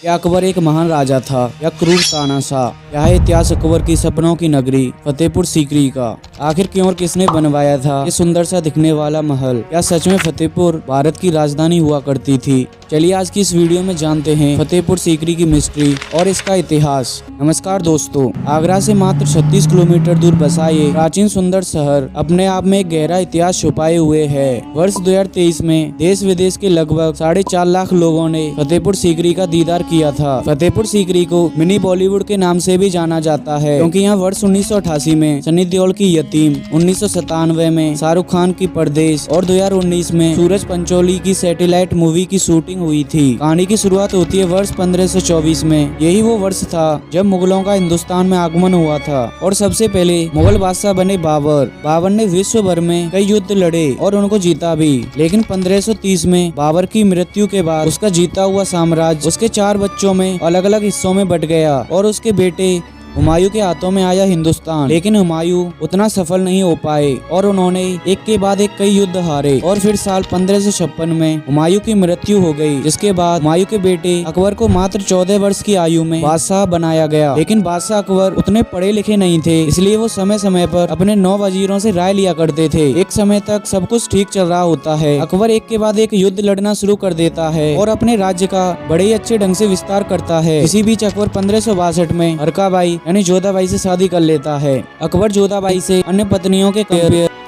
क्या अकबर एक महान राजा था या क्रूर तानाशाह? क्या है इतिहास अकबर की सपनों की नगरी फतेहपुर सीकरी का? आखिर क्यों और किसने बनवाया था ये सुंदर सा दिखने वाला महल? क्या सच में फतेहपुर भारत की राजधानी हुआ करती थी? चलिए आज की इस वीडियो में जानते हैं फतेहपुर सीकरी की मिस्ट्री और इसका इतिहास। नमस्कार दोस्तों, आगरा से मात्र 36 किलोमीटर दूर बसा ये प्राचीन सुंदर शहर अपने आप में एक गहरा इतिहास छुपाए हुए है। वर्ष 2023 में देश विदेश के लगभग 4.5 लाख लोगों ने फतेहपुर सीकरी का दीदार किया था। फतेहपुर सीकरी को मिनी बॉलीवुड के नाम से भी जाना जाता है, क्योंकि यहाँ वर्ष 1988 में सनी देओल की यतीम, 1997 में शाहरुख खान की परदेश और 2019 में सूरज पंचोली की सैटेलाइट मूवी की शूटिंग हुई थी। कहानी की शुरुआत होती है वर्ष 1524 में। यही वो वर्ष था जब मुगलों का हिंदुस्तान में आगमन हुआ था और सबसे पहले मुगल बादशाह बने बाबर। बाबर ने विश्व भर में कई युद्ध लड़े और उनको जीता भी, लेकिन 1530 में बाबर की मृत्यु के बाद उसका जीता हुआ साम्राज्य उसके 4 बच्चों में अलग अलग हिस्सों में बट गया और उसके बेटे हुमायूं के हाथों में आया हिंदुस्तान। लेकिन हुमायूं उतना सफल नहीं हो पाए और उन्होंने एक के बाद एक कई युद्ध हारे और फिर साल 1556 में हुमायूं की मृत्यु हो गई, जिसके बाद हुमायूं के बेटे अकबर को मात्र 14 वर्ष की आयु में बादशाह बनाया गया। लेकिन बादशाह अकबर उतने पढ़े लिखे नहीं थे, इसलिए वो समय समय पर अपने 9 वजीरों से राय लिया करते थे। एक समय तक सब कुछ ठीक चल रहा होता है। अकबर एक के बाद एक युद्ध लड़ना शुरू कर देता है और अपने राज्य का बड़े ही अच्छे ढंग से विस्तार करता है। इसी बीच अकबर 1562 में हरकाबाई यानी जोधाबाई से शादी कर लेता है। अकबर जोधाबाई से अन्य पत्नियों के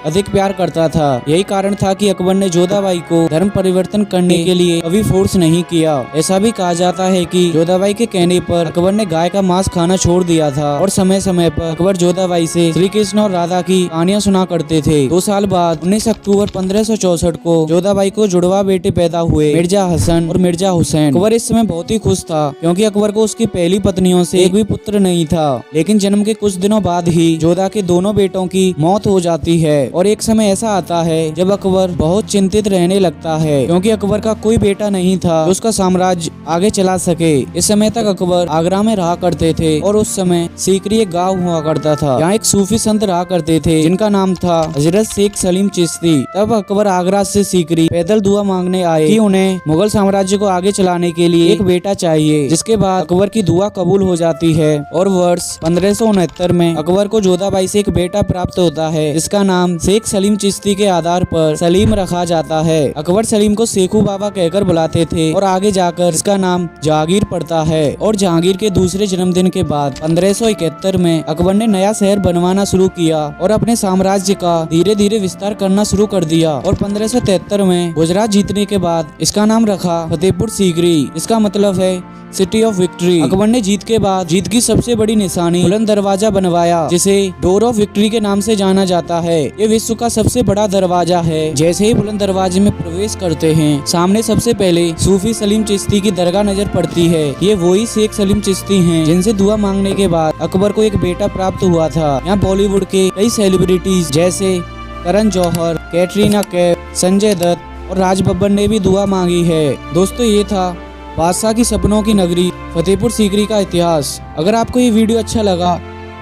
अधिक प्यार करता था। यही कारण था कि अकबर ने जोधाबाई को धर्म परिवर्तन करने के लिए कभी फोर्स नहीं किया। ऐसा भी कहा जाता है कि जोधाबाई के कहने पर अकबर ने गाय का मांस खाना छोड़ दिया था और समय समय पर अकबर जोधाबाई से श्री कृष्ण और राधा की कहानियां सुना करते थे। 2 साल बाद 19 अक्टूबर 1564 को जोधाबाई को जुड़वा बेटे पैदा हुए, मिर्जा हसन और मिर्जा हुसैन। अकबर इस समय बहुत ही खुश था, क्योंकि अकबर को उसकी पहली पत्नियों से एक भी पुत्र नहीं था। लेकिन जन्म के कुछ दिनों बाद ही जोधा के दोनों बेटों की मौत हो जाती है और एक समय ऐसा आता है जब अकबर बहुत चिंतित रहने लगता है, क्योंकि अकबर का कोई बेटा नहीं था जो उसका साम्राज्य आगे चला सके। इस समय तक अकबर आगरा में रहा करते थे और उस समय सीकरी एक गांव हुआ करता था। यहाँ एक सूफी संत रहा करते थे जिनका नाम था हजरत शेख सलीम चिश्ती। तब अकबर आगरा से सीकरी पैदल दुआ मांगने आए कि उन्हें मुगल साम्राज्य को आगे चलाने के लिए एक बेटा चाहिए। जिसके बाद अकबर की दुआ कबूल हो जाती है और वर्ष 1569 में अकबर को जोधाबाई से एक बेटा प्राप्त होता है, जिसका नाम शेख सलीम चिश्ती के आधार पर सलीम रखा जाता है। अकबर सलीम को शेखू बाबा कहकर बुलाते थे और आगे जाकर इसका नाम जहांगीर पड़ता है। और जहांगीर के दूसरे जन्मदिन के बाद 1571 में अकबर ने नया शहर बनवाना शुरू किया और अपने साम्राज्य का धीरे धीरे विस्तार करना शुरू कर दिया। और 1573 में गुजरात जीतने के बाद इसका नाम रखा फतेहपुर सीकरी। इसका मतलब है सिटी ऑफ विक्ट्री। अकबर ने जीत के बाद जीत की सबसे बड़ी निशानी बुलंद दरवाजा बनवाया, जिसे डोर ऑफ विक्ट्री के नाम से जाना जाता है। ये विश्व का सबसे बड़ा दरवाजा है। जैसे ही बुलंद दरवाजे में प्रवेश करते हैं, सामने सबसे पहले सूफी सलीम चिश्ती की दरगाह नजर पड़ती है। ये वही शेख सलीम चिश्ती हैं जिनसे दुआ मांगने के बाद अकबर को एक बेटा प्राप्त हुआ था। यहाँ बॉलीवुड के कई सेलिब्रिटीज जैसे करण जौहर, कैटरीना कैफ, संजय दत्त और राज बब्बर ने भी दुआ मांगी है। दोस्तों, ये था बादशाह की सपनों की नगरी फतेहपुर सीकरी का इतिहास। अगर आपको ये वीडियो अच्छा लगा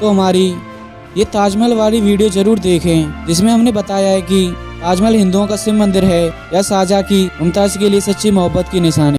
तो हमारी ये ताजमहल वाली वीडियो जरूर देखें, जिसमें हमने बताया है कि ताजमहल हिंदुओं का शिव मंदिर है या शाहजहां की मुमताज के लिए सच्ची मोहब्बत की निशानी।